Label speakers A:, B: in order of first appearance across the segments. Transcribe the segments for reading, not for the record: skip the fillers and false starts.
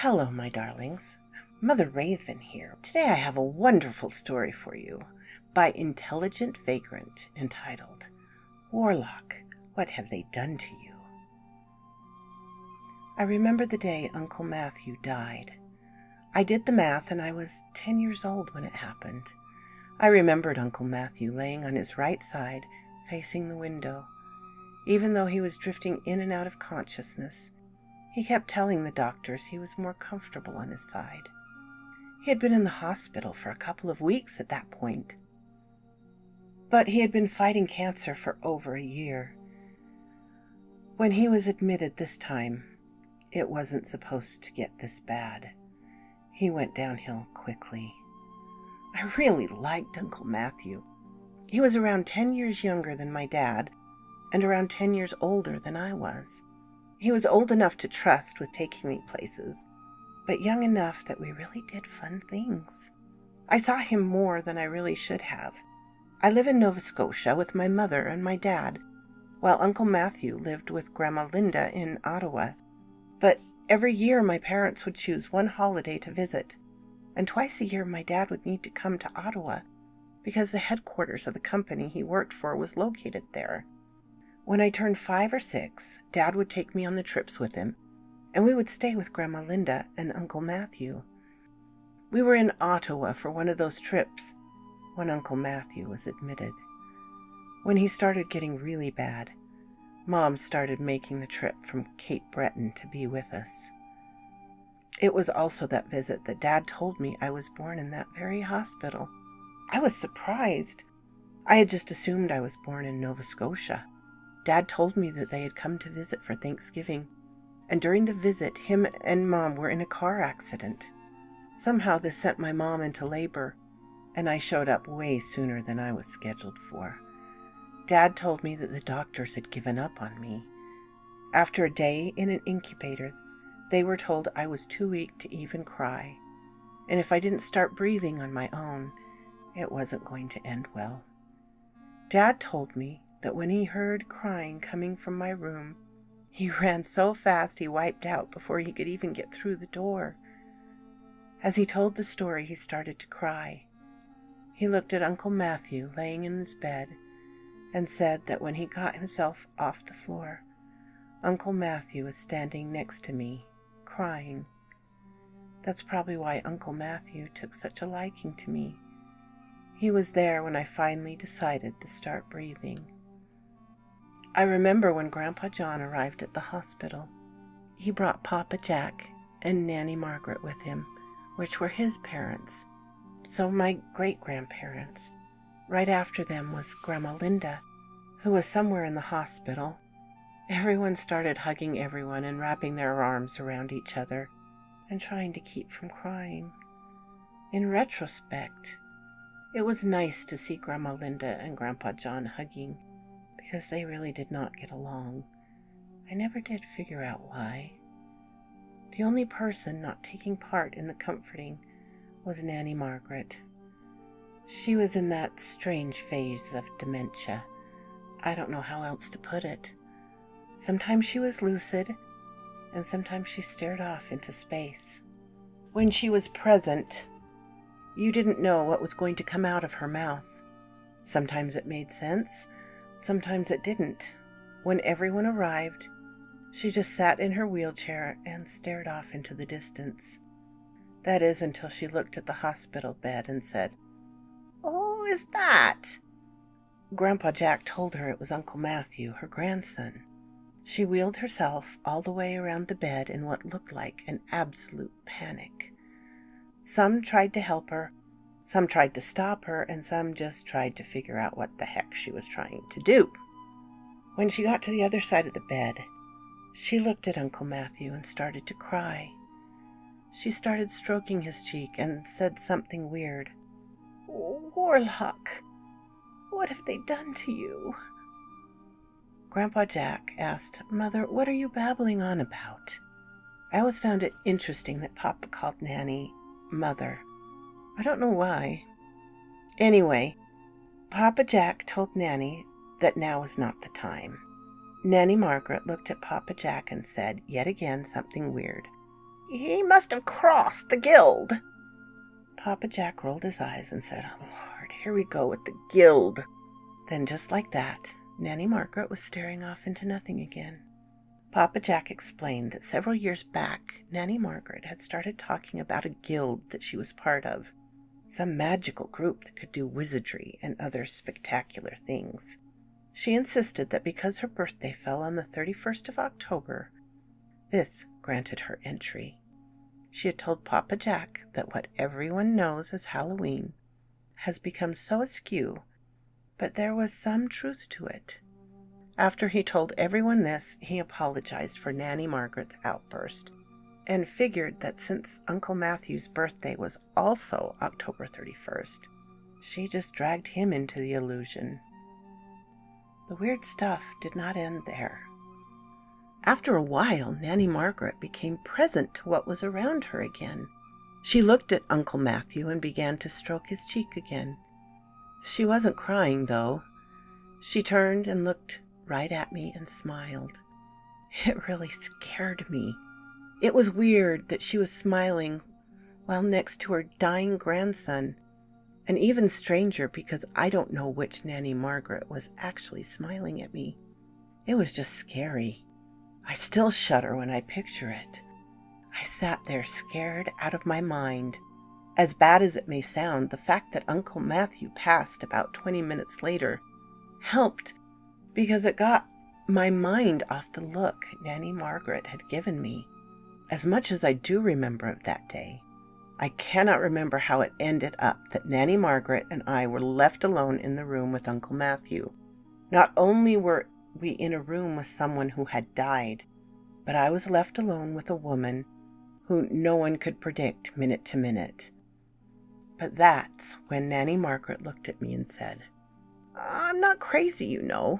A: Hello, my darlings. Mother Raven here. Today I have a wonderful story for you by Intelligent Vagrant entitled, Warlock, What Have They Done to You? I remember the day Uncle Matthew died. I did the math and I was 10 years old when it happened. I remembered Uncle Matthew laying on his right side, facing the window. Even though he was drifting in and out of consciousness, he kept telling the doctors he was more comfortable on his side. He had been in the hospital for a couple of weeks at that point, but he had been fighting cancer for over a year. When he was admitted this time, it wasn't supposed to get this bad. He went downhill quickly. I really liked Uncle Matthew. He was around 10 years younger than my dad and around 10 years older than I was. He was old enough to trust with taking me places, but young enough that we really did fun things. I saw him more than I really should have. I live in Nova Scotia with my mother and my dad, while Uncle Matthew lived with Grandma Linda in Ottawa. But every year my parents would choose one holiday to visit, and twice a year my dad would need to come to Ottawa because the headquarters of the company he worked for was located there. When I turned 5 or 6, Dad would take me on the trips with him, and we would stay with Grandma Linda and Uncle Matthew. We were in Ottawa for one of those trips when Uncle Matthew was admitted. When he started getting really bad, Mom started making the trip from Cape Breton to be with us. It was also that visit that Dad told me I was born in that very hospital. I was surprised. I had just assumed I was born in Nova Scotia. Dad told me that they had come to visit for Thanksgiving, and during the visit, him and Mom were in a car accident. Somehow this sent my mom into labor, and I showed up way sooner than I was scheduled for. Dad told me that the doctors had given up on me. After a day in an incubator, they were told I was too weak to even cry, and if I didn't start breathing on my own, it wasn't going to end well. Dad told me that when he heard crying coming from my room, he ran so fast he wiped out before he could even get through the door. As he told the story, he started to cry. He looked at Uncle Matthew laying in his bed and said that when he got himself off the floor, Uncle Matthew was standing next to me, crying. That's probably why Uncle Matthew took such a liking to me. He was there when I finally decided to start breathing. I remember when Grandpa John arrived at the hospital. He brought Papa Jack and Nanny Margaret with him, which were his parents, so my great-grandparents. Right after them was Grandma Linda, who was somewhere in the hospital. Everyone started hugging everyone and wrapping their arms around each other and trying to keep from crying. In retrospect, it was nice to see Grandma Linda and Grandpa John hugging, because they really did not get along. I never did figure out why. The only person not taking part in the comforting was Nanny Margaret. She was in that strange phase of dementia. I don't know how else to put it. Sometimes she was lucid, and sometimes she stared off into space. When she was present, you didn't know what was going to come out of her mouth. Sometimes it made sense, sometimes it didn't. When everyone arrived, she just sat in her wheelchair and stared off into the distance. That is, until she looked at the hospital bed and said, "Oh, is that?" Grandpa Jack told her it was Uncle Matthew, her grandson. She wheeled herself all the way around the bed in what looked like an absolute panic. Some tried to help her, some tried to stop her, and some just tried to figure out what the heck she was trying to do. When she got to the other side of the bed, she looked at Uncle Matthew and started to cry. She started stroking his cheek and said something weird. "Warlock, what have they done to you?" Grandpa Jack asked, "Mother, what are you babbling on about?" I always found it interesting that Papa called Nanny Mother. I don't know why. Anyway, Papa Jack told Nanny that now was not the time. Nanny Margaret looked at Papa Jack and said, yet again, something weird. He must have crossed the guild." Papa Jack rolled his eyes and said, "Oh, Lord, here we go with the guild." Then just like that, Nanny Margaret was staring off into nothing again. Papa Jack explained that several years back, Nanny Margaret had started talking about a guild that she was part of, some magical group that could do wizardry and other spectacular things. She insisted that because her birthday fell on the 31st of October, this granted her entry. She had told Papa Jack that what everyone knows as Halloween has become so askew, but there was some truth to it. After he told everyone this, he apologized for Nanny Margaret's outburst and figured that since Uncle Matthew's birthday was also October 31st, she just dragged him into the illusion. The weird stuff did not end there. After a while, Nanny Margaret became present to what was around her again. She looked at Uncle Matthew and began to stroke his cheek again. She wasn't crying, though. She turned and looked right at me and smiled. It really scared me. It was weird that she was smiling while next to her dying grandson, and even stranger because I don't know which Nanny Margaret was actually smiling at me. It was just scary. I still shudder when I picture it. I sat there scared out of my mind. As bad as it may sound, the fact that Uncle Matthew passed about 20 minutes later helped because it got my mind off the look Nanny Margaret had given me. As much as I do remember of that day, I cannot remember how it ended up that Nanny Margaret and I were left alone in the room with Uncle Matthew. Not only were we in a room with someone who had died, but I was left alone with a woman who no one could predict minute to minute. But that's when Nanny Margaret looked at me and said, "I'm not crazy, you know."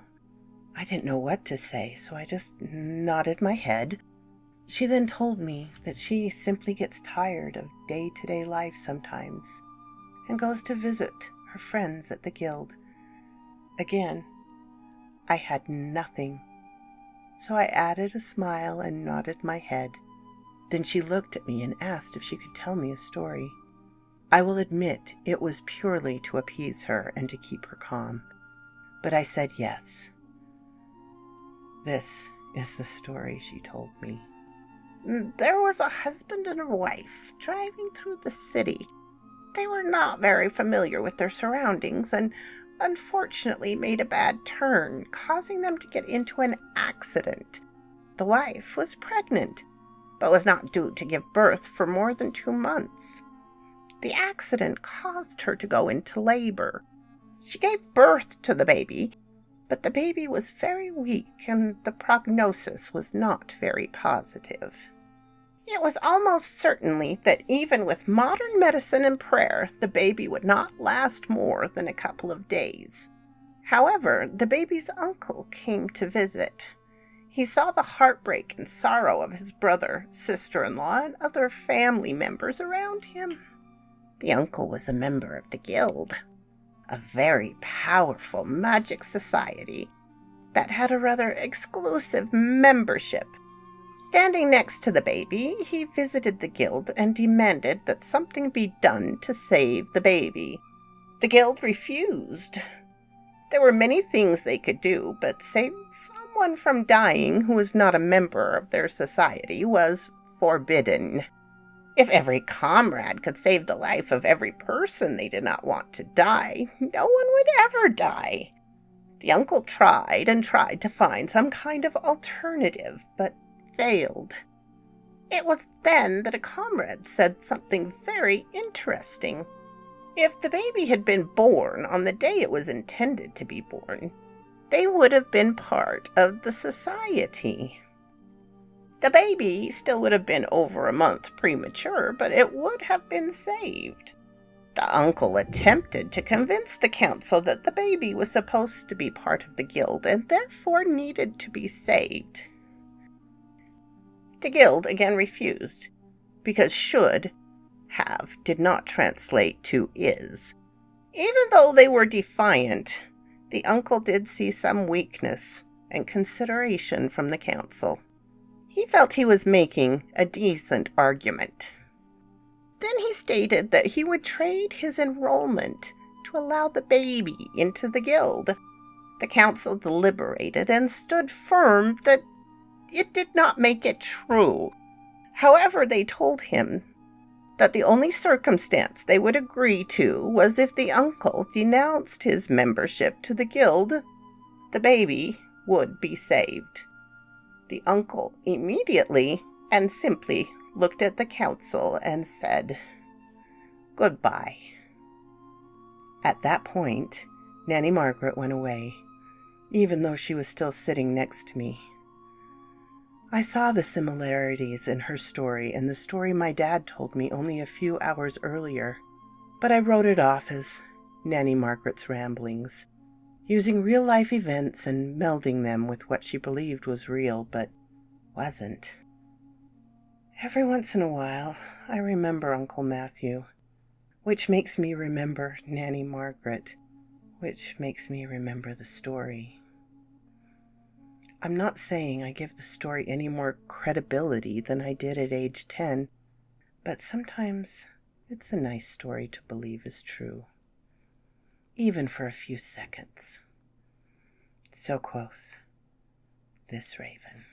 A: I didn't know what to say, so I just nodded my head. She then told me that she simply gets tired of day-to-day life sometimes and goes to visit her friends at the guild. Again, I had nothing, so I added a smile and nodded my head. Then she looked at me and asked if she could tell me a story. I will admit it was purely to appease her and to keep her calm, but I said yes. This is the story she told me. There was a husband and a wife driving through the city. They were not very familiar with their surroundings and unfortunately made a bad turn, causing them to get into an accident. The wife was pregnant, but was not due to give birth for more than 2 months. The accident caused her to go into labor. She gave birth to the baby, but the baby was very weak and the prognosis was not very positive. It was almost certainly that even with modern medicine and prayer, the baby would not last more than a couple of days. However, the baby's uncle came to visit. He saw the heartbreak and sorrow of his brother, sister-in-law, and other family members around him. The uncle was a member of the guild, a very powerful magic society that had a rather exclusive membership. Standing next to the baby, he visited the guild and demanded that something be done to save the baby. The guild refused. There were many things they could do, but saving someone from dying who was not a member of their society was forbidden. If every comrade could save the life of every person they did not want to die, no one would ever die. The uncle tried and tried to find some kind of alternative, but failed. It was then that a comrade said something very interesting. If the baby had been born on the day it was intended to be born, they would have been part of the society. The baby still would have been over a month premature, but it would have been saved. The uncle attempted to convince the council that the baby was supposed to be part of the guild and therefore needed to be saved. The guild again refused, because should have did not translate to is. Even though they were defiant, the uncle did see some weakness and consideration from the council. He felt he was making a decent argument. Then he stated that he would trade his enrollment to allow the baby into the guild. The council deliberated and stood firm that it did not make it true. However, they told him that the only circumstance they would agree to was if the uncle denounced his membership to the guild, the baby would be saved. The uncle immediately and simply looked at the council and said, "Goodbye." At that point, Nanny Margaret went away, even though she was still sitting next to me. I saw the similarities in her story and the story my dad told me only a few hours earlier, but I wrote it off as Nanny Margaret's ramblings, using real-life events and melding them with what she believed was real but wasn't. Every once in a while, I remember Uncle Matthew, which makes me remember Nanny Margaret, which makes me remember the story. I'm not saying I give the story any more credibility than I did at age 10, but sometimes it's a nice story to believe is true, even for a few seconds. So quoth this raven.